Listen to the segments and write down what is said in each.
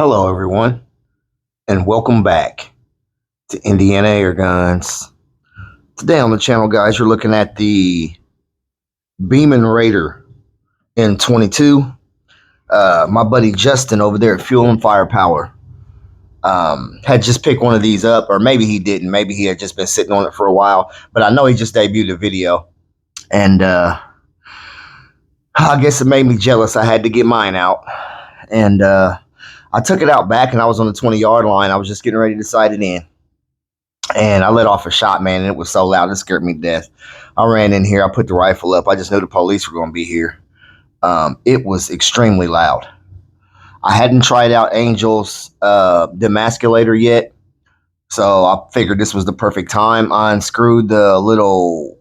Hello, everyone, and welcome back to Indiana Air Guns. Today on the channel, guys, you're looking at the Beeman Raider in 22. My buddy Justin over there at Fuel and Firepower had just picked one of these up, or maybe he didn't. Maybe he had just been sitting on it for a while, but I know he just debuted a video, and I guess it made me jealous. I had to get mine out, and I took it out back, and I was on the 20-yard line. I was just getting ready to sight it in. And I let off a shot, man, and it was so loud, it scared me to death. I ran in here. I put the rifle up. I just knew the police were going to be here. It was extremely loud. I hadn't tried out Angel's Masculator yet, so I figured this was the perfect time. I unscrewed the little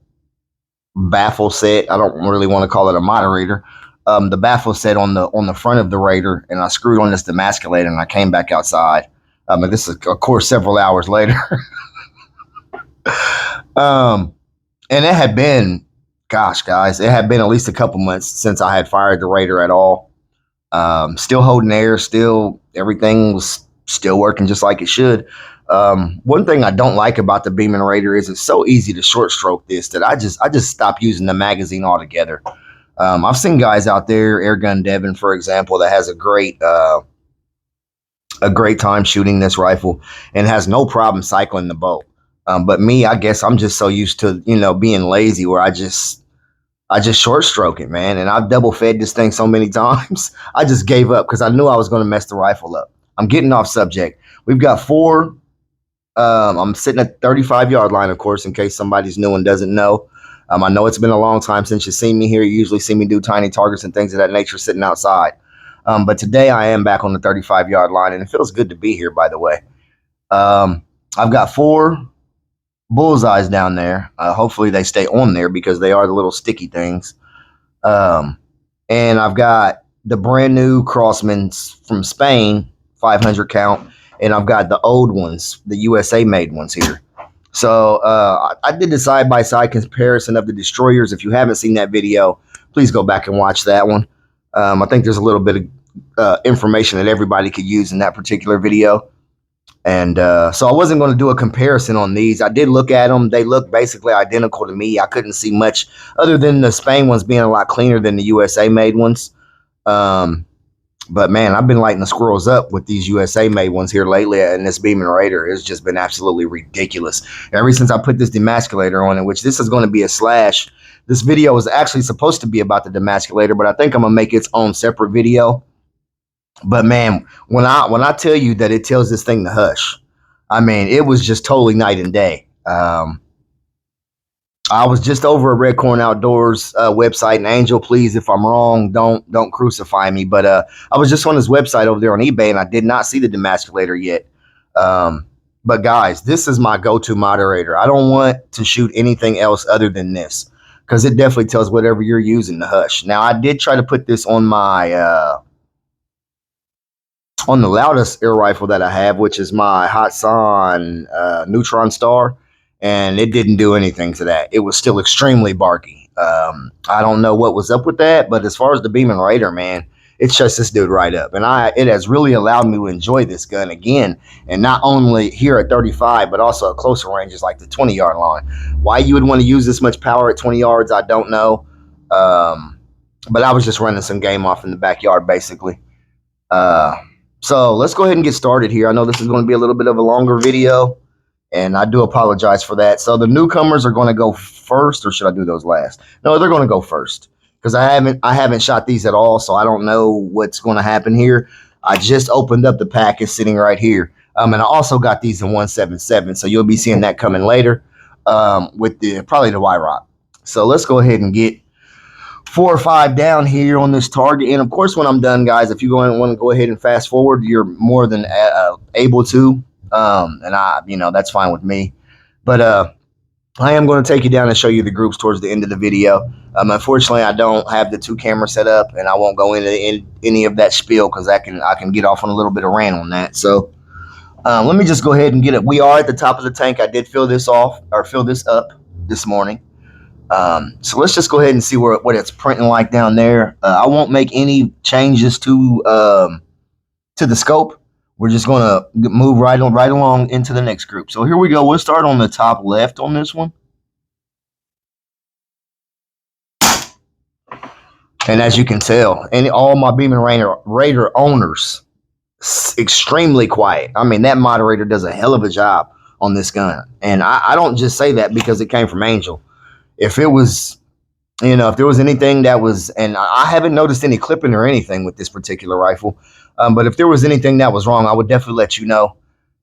baffle set. I don't really want to call it a moderator. The baffle set on the front of the Raider, and I screwed on this Masculator, and I came back outside. And this is, of course, several hours later. And it had been, gosh, guys, it had been at least a couple months since I had fired the Raider at all. Still holding air, still everything was still working just like it should. One thing I don't like about the Beeman Raider is it's so easy to short stroke this that I just stopped using the magazine altogether. I've seen guys out there, Airgun Devin, for example, that has a great time shooting this rifle and has no problem cycling the bolt. But me, I guess I'm just so used to, being lazy where I just short stroke it, man. And I've double fed this thing so many times. I just gave up because I knew I was going to mess the rifle up. I'm getting off subject. We've got 4. I'm sitting at the 35-yard line, of course, in case somebody's new and doesn't know. I know it's been a long time since you've seen me here. You usually see me do tiny targets and things of that nature sitting outside. But today I am back on the 35-yard line, and it feels good to be here, by the way. I've got 4 bullseyes down there. Hopefully they stay on there because they are the little sticky things. And I've got the brand new Crossmans from Spain, 500 count, and I've got the old ones, the USA made ones here. So I did the side-by-side comparison of the destroyers. If you haven't seen that video, please go back and watch that one. I think there's a little bit of information that everybody could use in that particular video. And so I wasn't going to do a comparison on these. I did look at them. They look basically identical to me. I couldn't see much other than the Spain ones being a lot cleaner than the USA made ones. But man, I've been lighting the squirrels up with these USA made ones here lately, and this Beeman Raider has just been absolutely ridiculous. Ever since I put this Demasculator on it, which this is going to be a slash. This video was actually supposed to be about the Demasculator, but I think I'm going to make its own separate video. But man, when I tell you that it tells this thing to hush, I mean, it was just totally night and day. I was just over at Red Corn Outdoors website, and Angel, please, if I'm wrong, don't crucify me. But I was just on his website over there on eBay, and I did not see the Demasculator yet. But guys, this is my go-to moderator. I don't want to shoot anything else other than this because it definitely tells whatever you're using to hush. Now, I did try to put this on my on the loudest air rifle that I have, which is my Hatsan Neutron Star, and it didn't do anything to that. It was still extremely barky. I don't know what was up with that, but as far as the Beeman Raider, man, it shuts this dude right up. And it has really allowed me to enjoy this gun again, and not only here at 35, but also at closer ranges like the 20-yard line. Why you would want to use this much power at 20 yards, I don't know. But I was just running some game off in the backyard, basically. So let's go ahead and get started here. I know this is going to be a little bit of a longer video, and I do apologize for that. So the newcomers are going to go first, or should I do those last? No, they're going to go first because I haven't shot these at all, so I don't know what's going to happen here. I just opened up the pack. It's sitting right here. And I also got these in 177, so you'll be seeing that coming later with probably the Y-Rock. So let's go ahead and get 4 or 5 down here on this target. And of course, when I'm done, guys, if you want to go ahead and fast forward, you're more than able to. And that's fine with me. But I am going to take you down and show you the groups towards the end of the video. Unfortunately, I don't have the 2 cameras set up, and I won't go into any of that spiel because I can get off on a little bit of rant on that. So let me just go ahead and get it. We are at the top of the tank. I did fill this up this morning. So let's just go ahead and see what it's printing like down there. I won't make any changes to the scope. we're just going to move right along into the next group. So here we go. We'll start on the top left on this one. And as you can tell, all my Beam and Raider owners, extremely quiet. I mean, that moderator does a hell of a job on this gun. And I don't just say that because it came from Angel. If it was, if there was anything that was, and I haven't noticed any clipping or anything with this particular rifle, but if there was anything that was wrong, I would definitely let you know.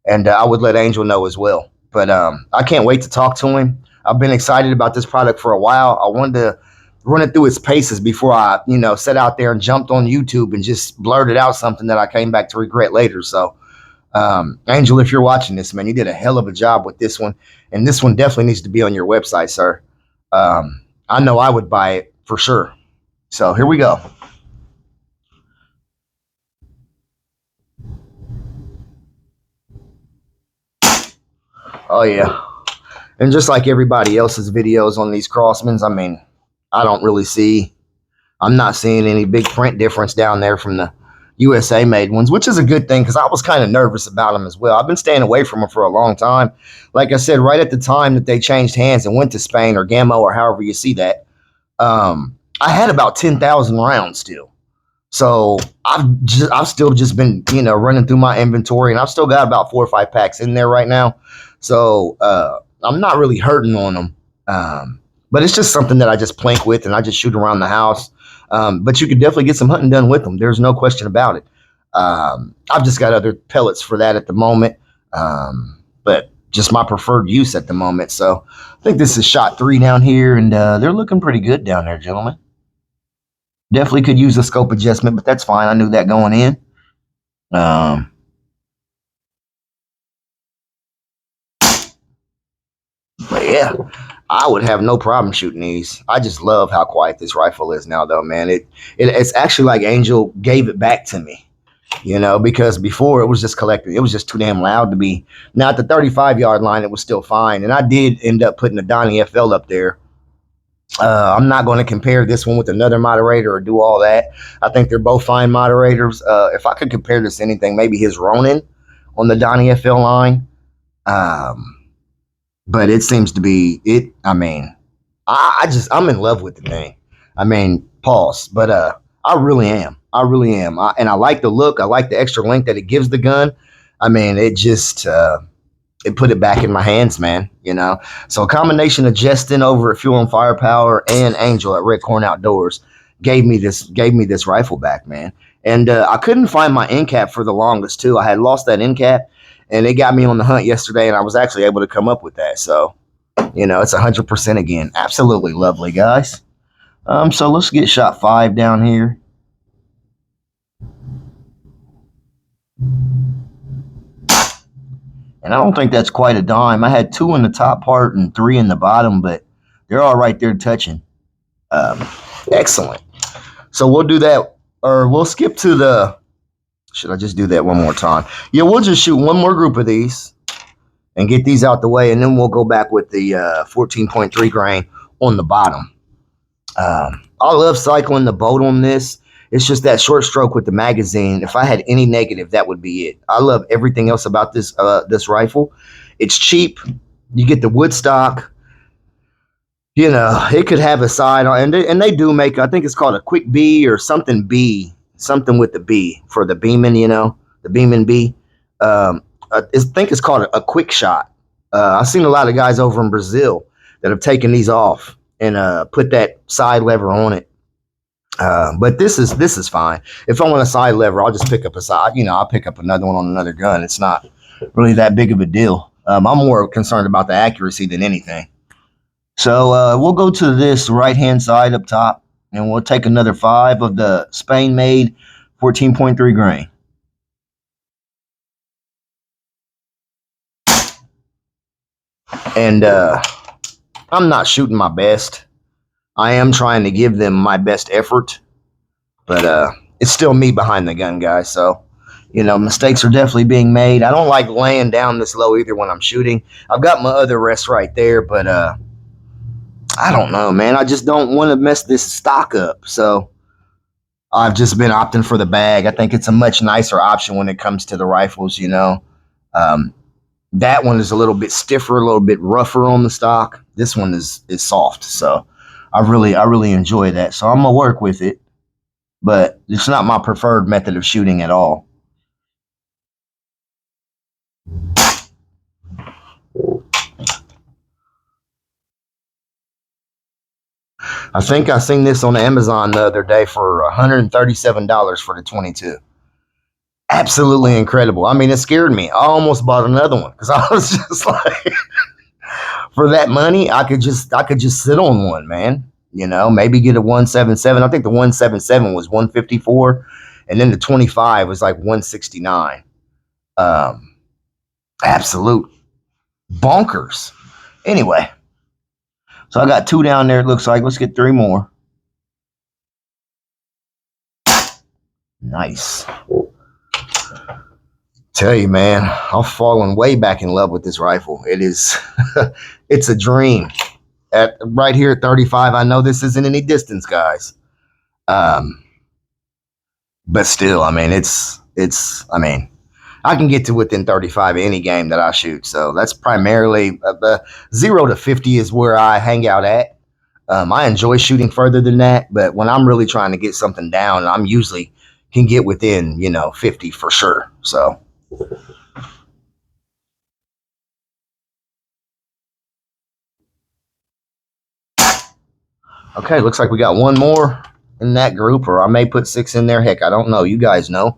And I would let Angel know as well. But I can't wait to talk to him. I've been excited about this product for a while. I wanted to run it through its paces before I, set out there and jumped on YouTube and just blurted out something that I came back to regret later. So, Angel, if you're watching this, man, you did a hell of a job with this one. And this one definitely needs to be on your website, sir. I know I would buy it for sure. So here we go. Oh, yeah. And just like everybody else's videos on these Crossmans, I mean, I'm not seeing any big print difference down there from the USA made ones, which is a good thing because I was kind of nervous about them as well. I've been staying away from them for a long time. Like I said, right at the time that they changed hands and went to Spain or Gammo or however you see that, I had about 10,000 rounds still. So I've still just been, running through my inventory, and I've still got about 4 or 5 packs in there right now. So I'm not really hurting on them. But it's just something that I just plank with and I just shoot around the house. But you could definitely get some hunting done with them. There's no question about it. I've just got other pellets for that at the moment. But just my preferred use at the moment. So I think this is shot 3 down here, and they're looking pretty good down there, gentlemen. Definitely could use a scope adjustment, but that's fine. I knew that going in. But yeah, I would have no problem shooting these. I just love how quiet this rifle is now, though, man. It's actually like Angel gave it back to me, because before it was just collecting. It was just too damn loud to be. Now at the 35-yard line, it was still fine, and I did end up putting a Donnie FL up there. I'm not going to compare this one with another moderator or do all that. I think they're both fine moderators. If I could compare this to anything, maybe his Ronin on the Donnie FL line. But it seems to be it. I mean, I'm in love with the thing. I mean, pause. But I really am. And I like the look. I like the extra length that it gives the gun. I mean, it just it put it back in my hands, man. So a combination of Justin over at Fuel and Firepower and Angel at Red Corn Outdoors gave me this rifle back, man. And I couldn't find my end cap for the longest too. I had lost that end cap, and it got me on the hunt yesterday, and I was actually able to come up with that. So, it's 100% again. Absolutely lovely, guys. So let's get shot 5 down here. And I don't think that's quite a dime. I had 2 in the top part and 3 in the bottom, but they're all right there touching. Excellent. So we'll do that, or we'll skip to the, should I just do that one more time? Yeah, we'll just shoot one more group of these and get these out the way, and then we'll go back with the 14.3 grain on the bottom. I love cycling the boat on this. It's just that short stroke with the magazine. If I had any negative, that would be it. I love everything else about this rifle. It's cheap. You get the wood stock. It could have a side on, and they do make, I think it's called a quick B or something B, something with the B for the Beeman, the Beeman B. I think it's called a quick shot. I've seen a lot of guys over in Brazil that have taken these off and put that side lever on it. But this is fine. If I want a side lever, I'll just pick up a side. I'll pick up another one on another gun. It's not really that big of a deal. I'm more concerned about the accuracy than anything. So we'll go to this right-hand side up top, and we'll take another 5 of the Spain-made 14.3 grain. And I'm not shooting my best. I am trying to give them my best effort, but it's still me behind the gun, guys. So, mistakes are definitely being made. I don't like laying down this low either when I'm shooting. I've got my other rest right there, but I don't know, man. I just don't want to mess this stock up. So I've just been opting for the bag. I think it's a much nicer option when it comes to the rifles, you know. Um, that one is a little bit stiffer, a little bit rougher on the stock. This one is soft, so I really enjoy that. So I'm gonna work with it, but it's not my preferred method of shooting at all. I think I seen this on Amazon the other day for $137 for the 22. Absolutely incredible. I mean, it scared me. I almost bought another one because I was just like, for that money, I could just sit on one, man. You know, maybe get a 177. I think the 177 was 154, and then the 25 was like 169. Um, Absolute bonkers. Anyway, so I got two down there. It looks like let's get three more. Nice. Tell you, man, I've fallen way back in love with this rifle. It is, it's a dream. At right here at 35, I know this isn't any distance, guys. Um, but still, I mean, I mean, I can get to within 35 of any game that I shoot. So that's primarily the 0 to 50 is where I hang out at. I enjoy shooting further than that, but when I'm really trying to get something down, I'm usually can get within, 50 for sure. So. Okay, looks like we got one more in that group, or I may put 6 in there. Heck, I don't know. You guys know.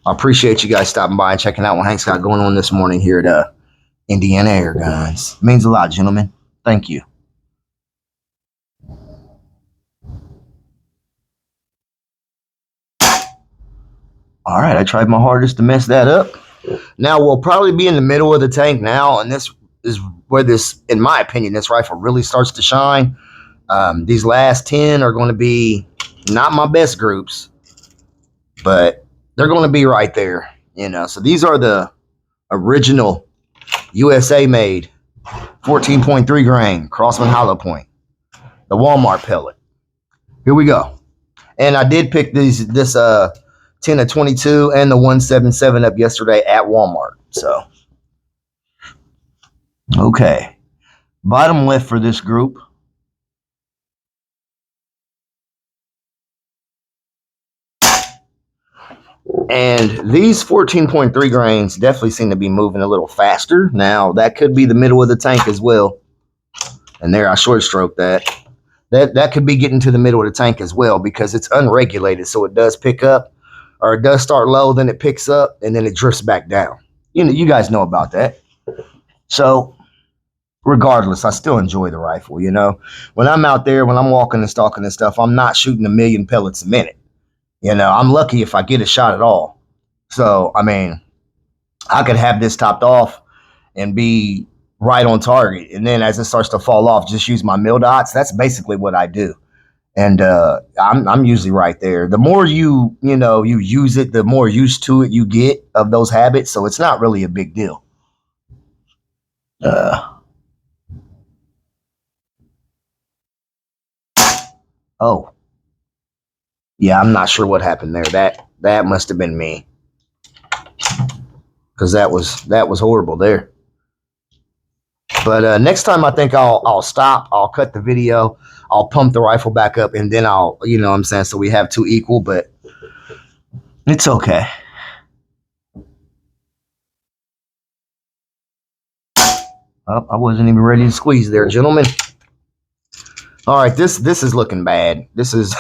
I appreciate you guys stopping by and checking out what Hank's got going on this morning here at Indiana Air Guns. It means a lot, gentlemen. Thank you. All right, I tried my hardest to mess that up. Now we'll probably be in the middle of the tank now, and this is where this, in my opinion, this rifle really starts to shine. These last 10 are going to be not my best groups, but they're going to be right there, So these are the original USA made 14.3 grain Crossman hollow point, the Walmart pellet. Here we go. And I did pick this 10 to 22 and the 177 up yesterday at Walmart. So, okay. Bottom left for this group. And these 14.3 grains definitely seem to be moving a little faster. Now, that could be the middle of the tank as well. And there, I short stroked that. That could be getting to the middle of the tank as well because it's unregulated. So it does pick up, or it does start low, then it picks up, and then it drifts back down. You guys know about that. So, regardless, I still enjoy the rifle, When I'm out there, when I'm walking and stalking and stuff, I'm not shooting 1,000,000 pellets a minute. I'm lucky if I get a shot at all. So, I mean, I could have this topped off and be right on target. And then as it starts to fall off, just use my mil dots. That's basically what I do. And I'm usually right there. The more you use it, the more used to it you get of those habits. So it's not really a big deal. Oh. Yeah, I'm not sure what happened there. That must have been me. Because that was horrible there. But next time I think I'll stop. I'll cut the video. I'll pump the rifle back up, and then I'll, what I'm saying, so we have two equal, but it's okay. Oh, I wasn't even ready to squeeze there, gentlemen. All right, this is looking bad. This is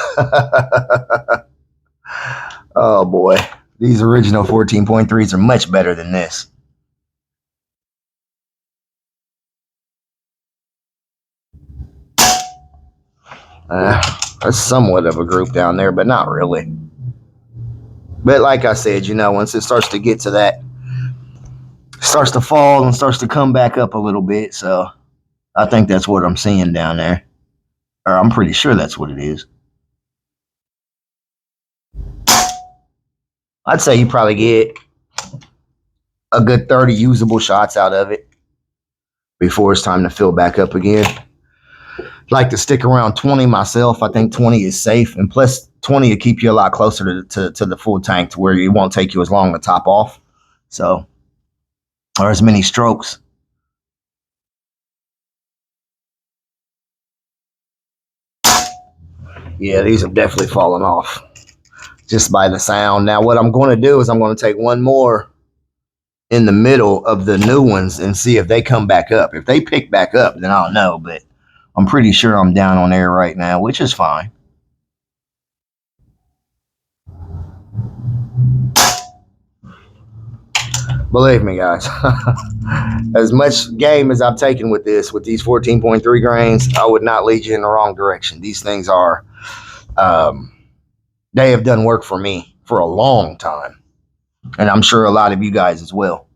oh boy. These original 14.3s are much better than this. That's somewhat of a group down there, but not really. But like I said, once it starts to get to that, starts to fall and starts to come back up a little bit. So I think that's what I'm seeing down there. Or I'm pretty sure that's what it is. I'd say you probably get a good 30 usable shots out of it before it's time to fill back up again. Like to stick around 20 myself. I think 20 is safe, and plus 20 will keep you a lot closer to the full tank to where it won't take you as long to top off. So, or as many strokes. Yeah, these have definitely fallen off just by the sound. Now, what I'm going to do is I'm going to take one more in the middle of the new ones and see if they come back up. If they pick back up, then I'll know, but I'm pretty sure I'm down on air right now, which is fine. Believe me, guys, as much game as I've taken with these 14.3 grains, I would not lead you in the wrong direction. These things are, um, they have done work for me for a long time, and I'm sure a lot of you guys as well.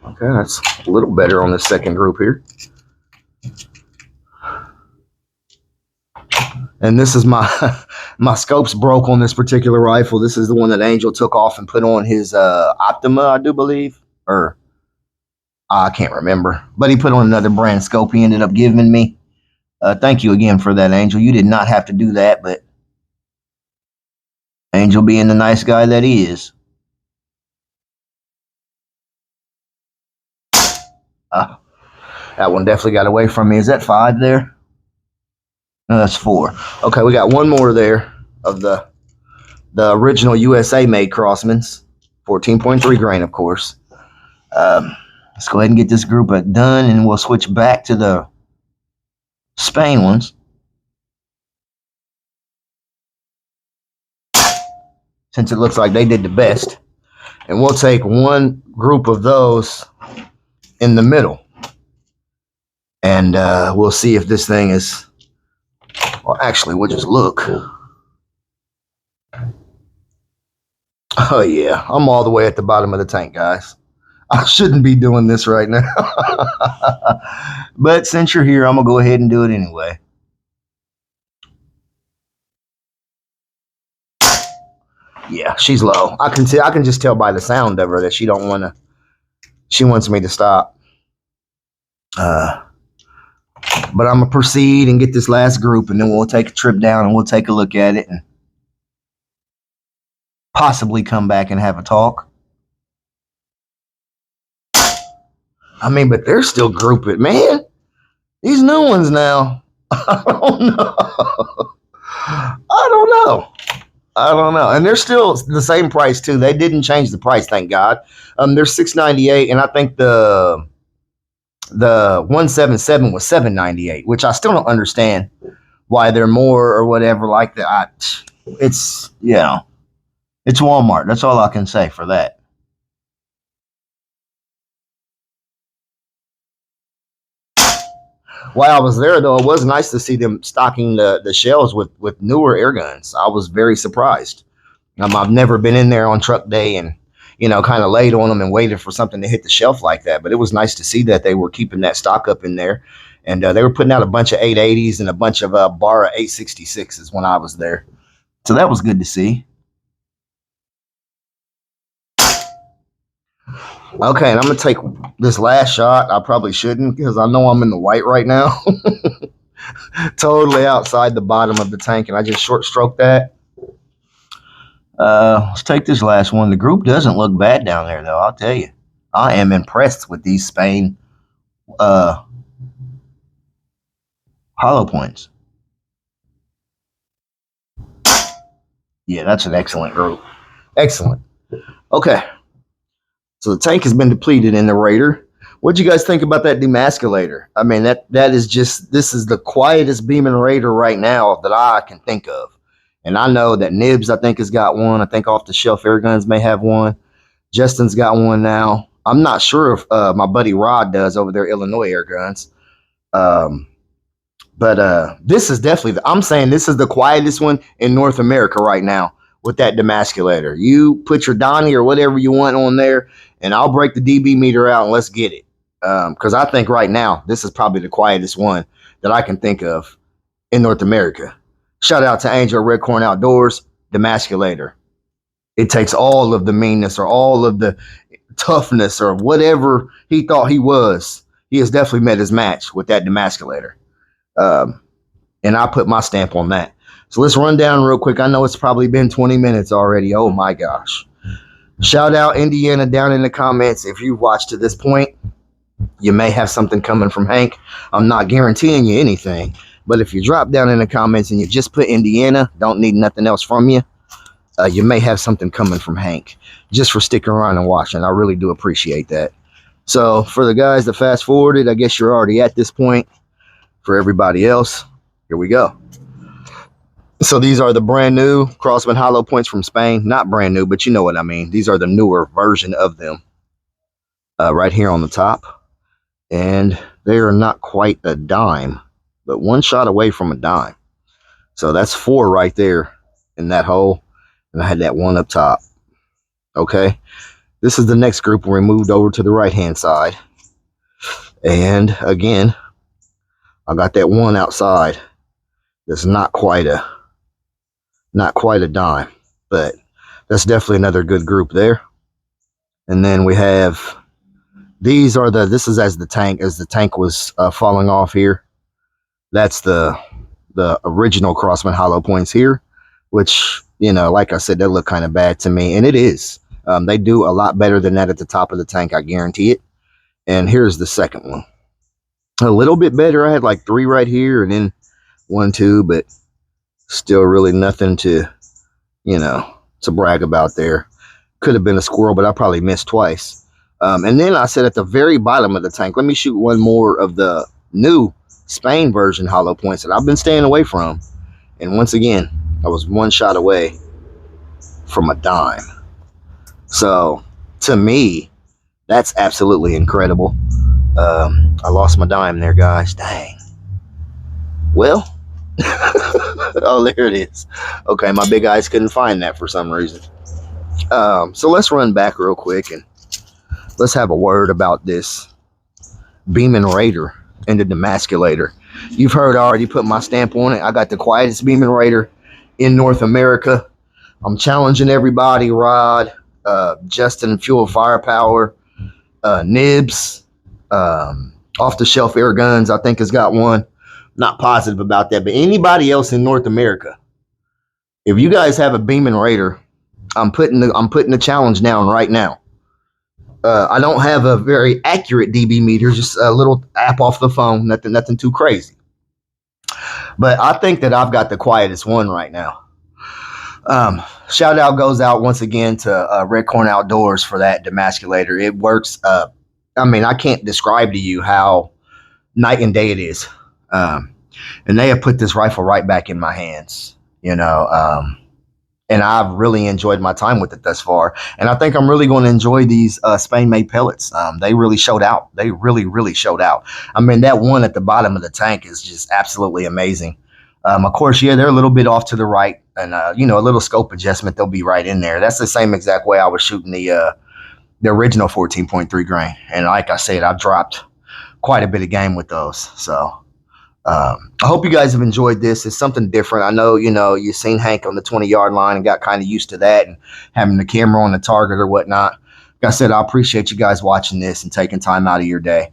Okay, that's a little better on the second group here. And this is my my scopes broke on this particular rifle. This is the one that Angel took off and put on his Optima, I do believe, or I can't remember. But he put on another brand scope he ended up giving me. Thank you again for that, Angel. You did not have to do that, but Angel being the nice guy that he is. Uh, that one definitely got away from me. Is that 5 there? No, that's 4. Okay, we got one more there of the original USA made Crossmans. 14.3 grain, of course. Let's go ahead and get this group done, and we'll switch back to the Spain ones. Since it looks like they did the best. And we'll take one group of those in the middle. And we'll see if this thing is... Well, actually, we'll just look. Oh, yeah. I'm all the way at the bottom of the tank, guys. I shouldn't be doing this right now. But since you're here, I'm going to go ahead and do it anyway. Yeah, she's low. I can just tell by the sound of her that she don't want to. She wants me to stop. But I'm gonna proceed and get this last group, and then we'll take a trip down and we'll take a look at it and possibly come back and have a talk. I mean, but they're still grouping, man. These new ones now. I don't know. I don't know. I don't know. And they're still the same price too. They didn't change the price, thank God. They're $698, and I think the 177 was $798, which I still don't understand why they're more or whatever like that. It's it's Walmart. That's all I can say for that. While I was there, though, it was nice to see them stocking the shelves with newer air guns. I was very surprised. I've never been in there on truck day and kind of laid on them and waited for something to hit the shelf like that. But it was nice to see that they were keeping that stock up in there, and they were putting out a bunch of 880s and a bunch of Barra 866s when I was there. So that was good to see. Okay, and I'm gonna take this last shot. I probably shouldn't because I know I'm in the white right now. Totally outside the bottom of the tank, and I just short stroked that. Let's take this last one. The group doesn't look bad down there, though. I'll tell you, I am impressed with these Spain hollow points. Yeah, that's an excellent group. Excellent. Okay, so the tank has been depleted in the Raider. What'd you guys think about that demasculator? I mean, that is just, this is the quietest beaming Raider right now that I can think of. And I know that Nibs, I think, has got one. I think Off the Shelf Air Guns may have one. Justin's got one now. I'm not sure if my buddy Rod does over there, Illinois Air Guns. But this is definitely, I'm saying this is the quietest one in North America right now with that demasculator. You put your Donnie or whatever you want on there, and I'll break the DB meter out and let's get it. Because I think right now, this is probably the quietest one that I can think of in North America. Shout out to Angel Red Corn Outdoors, demasculator. It takes all of the meanness or all of the toughness or whatever he thought he was. He has definitely met his match with that Demasculator. Um, and I put my stamp on that. So let's run down real quick. I know it's probably been 20 minutes already. Oh my gosh. Shout out Indiana down in the comments. If you've watched to this point, you may have something coming from Hank. I'm not guaranteeing you anything. But if you drop down in the comments and you just put Indiana, don't need nothing else from you, you may have something coming from Hank just for sticking around and watching. I really do appreciate that. So for the guys that fast forwarded, I guess you're already at this point. For everybody else, here we go. So these are the brand new Crossman Hollow points from Spain. Not brand new, but you know what I mean. These are the newer version of them right here on the top. And they are not quite a dime, but one shot away from a dime. So that's 4 right there in that hole. And I had that one up top. Okay. This is the next group where we moved over to the right-hand side. And again, I got that one outside. That's not quite a dime, but that's definitely another good group there. And then we have these are this is as the tank was falling off here. That's the original Crossman Hollow points here, which, you know, like I said, they look kind of bad to me, and it is. They do a lot better than that at the top of the tank, I guarantee it. And here's the second one. A little bit better. I had like 3 right here and then 1, 2, but still really nothing to, you know, to brag about there. Could have been a squirrel, but I probably missed twice. And then I said at the very bottom of the tank, let me shoot one more of the new Spain version hollow points that I've been staying away from. And once again, I was one shot away from a dime. So to me, that's absolutely incredible. I lost my dime there, guys. Dang. Well, oh, there it is. Okay, my big eyes couldn't find that for some reason. So let's run back real quick and let's have a word about this Beeman Raider and the Masculator. You've heard I already put my stamp on it. I got the quietest Beeman Raider in North America. I'm challenging everybody. Rod, Justin, Fuel Firepower, Nibs, Off the Shelf Air Guns, I think has got one. Not positive about that, but anybody else in North America, if you guys have a Beeman Raider, I'm putting the challenge down right now. I don't have a very accurate DB meter, just a little app off the phone, nothing too crazy. But I think that I've got the quietest one right now. Shout out goes out once again to Red Corn Outdoors for that Demasculator. It works. I mean, I can't describe to you how night and day it is. And they have put this rifle right back in my hands, you know, and I've really enjoyed my time with it thus far. And I think I'm really going to enjoy these Spain-made pellets. They really showed out. They really showed out. I mean, that one at the bottom of the tank is just absolutely amazing. Of course, yeah, they're a little bit off to the right, and you know, a little scope adjustment, they'll be right in there. That's the same exact way I was shooting the original 14.3 grain. And like I said, I've dropped quite a bit of game with those. So I hope you guys have enjoyed this. It's something different. I know, you know, you've seen Hank on the 20-yard line and got kind of used to that and having the camera on the target or whatnot. Like I said, I appreciate you guys watching this and taking time out of your day.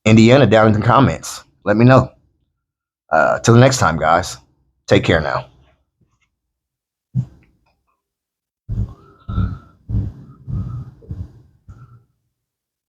Indiana, down in the comments. Let me know. Till the next time, guys. Take care now.